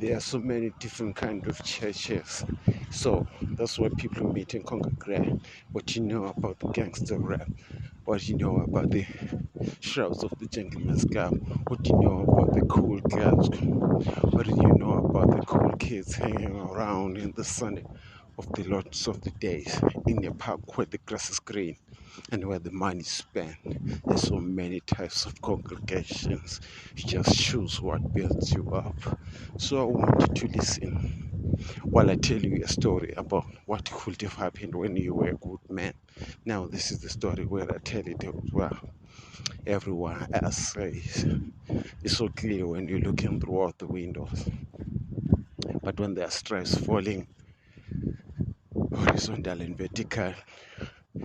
There are so many different kind of churches. So that's why people meet and congregate. What you know about the gangster rap, what you know about the shrouds of the gentleman's club, what you know about the cool girls, what do you know about the cool kids hanging around in the sun of the lots of the days in a park where the grass is green and where the money is spent. There's so many types of congregations. You just choose what builds you up. So I want you to listen while I tell you a story about what could have happened when you were a good man. Now this is the story where I tell it as well. Everyone else says it's so clear when you're looking throughout the windows. But when there are stripes falling horizontal and vertical,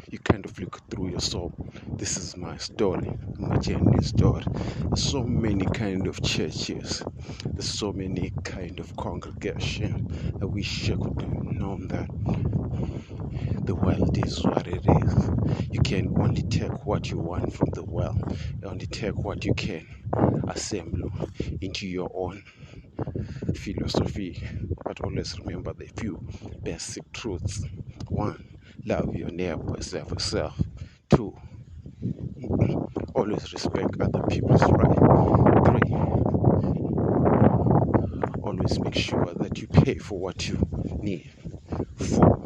you kind of look through your soul. This is my story, my genuine story. There's so many kind of churches. There's so many kind of congregation. I wish I could have known that the world is what it is. You can only take what you want from the world. You only take what you can assemble into your own philosophy. But always remember the few basic truths. One, love your neighbor as yourself. Two, always respect other people's right. Three, always make sure that you pay for what you need. Four,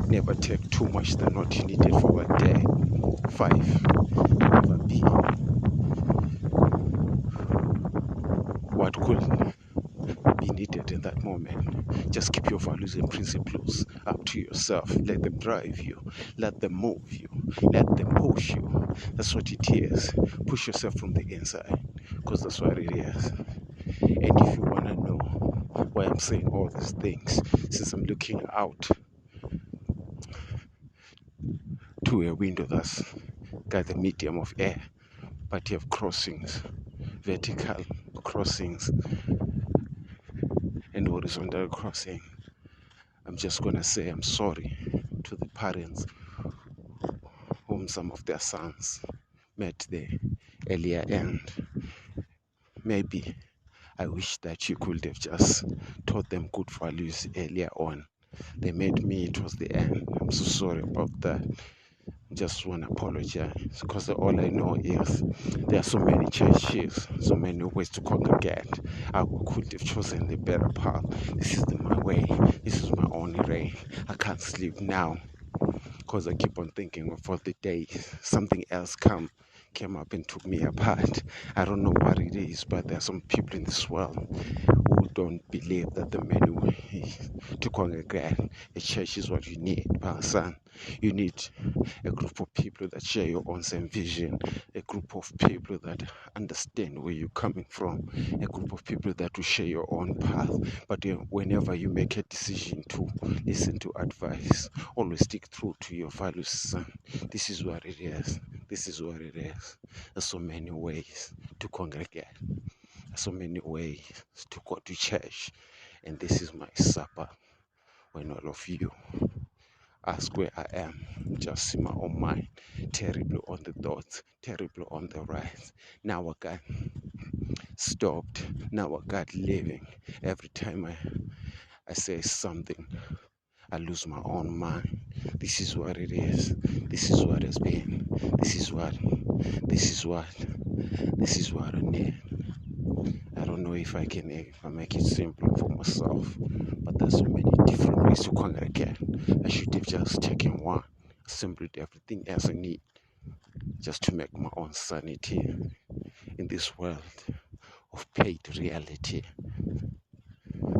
never take too much than what you needed for a day. Five, never be what could be needed in that moment. Just keep your values and principles up to yourself. Let them drive you. Let them move you. Let them push you. That's what it is. Push yourself from the inside, because that's what it is. And if you want to know why I'm saying all these things, since I'm looking out to a window that's got the medium of air, but you have crossings, vertical crossings and horizontal crossing, I'm just gonna say I'm sorry to the parents whom some of their sons met the earlier end. Maybe I wish that you could have just taught them good values earlier on. They met me, it was the end. I'm so sorry about that. Just want to apologize, because all I know is there are so many churches, so many ways to congregate. I could have chosen the better path. This is my way. This is my only way. I can't sleep now because I keep on thinking of all the days something else came up and took me apart. I don't know what it is, but there are some people in this world who don't believe that the main way to congregate a church is what you need, son. You need a group of people that share your own same vision, a group of people that understand where you're coming from, a group of people that will share your own path. But whenever you make a decision to listen to advice, always stick true to your values, son. This is what it is. This is what it is. There's so many ways to congregate, so many ways to go to church, and this is my supper. When all of you ask where I am, just in my own mind, terrible on the thoughts, terrible on the rise. Now I got stopped, now I got living. Every time I say something, I lose my own mind. This is what it is. This is what it's been. This is what I need. I don't know if I make it simple for myself, but there's so many different ways to congregate. I should have just taken one, assembled everything else I need, just to make my own sanity in this world of paid reality.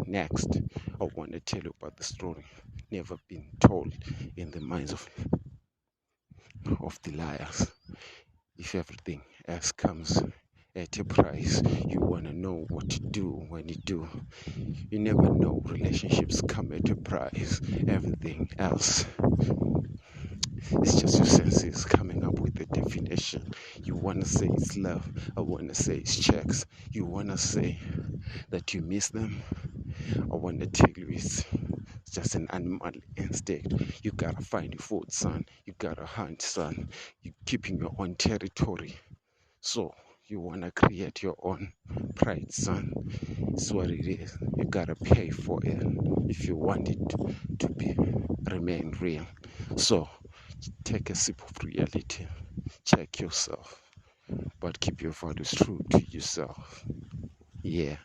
Next, I want to tell you about the story never been told in the minds of the liars. If everything else comes at a price, you want to know what to do when you do. You never know, relationships come at a price. Everything else, it's just your senses coming up with a definition. You want to say it's love, I want to say it's checks. You want to say that you miss them, I want to tell you it's just an animal instinct. You gotta find your food, son. You gotta hunt, son. You're keeping your own territory. So you wanna create your own Pride, son, is what it is. You gotta pay for it if you want it to be remain real. So take a sip of reality. Check yourself, but keep your values true to yourself. Yeah.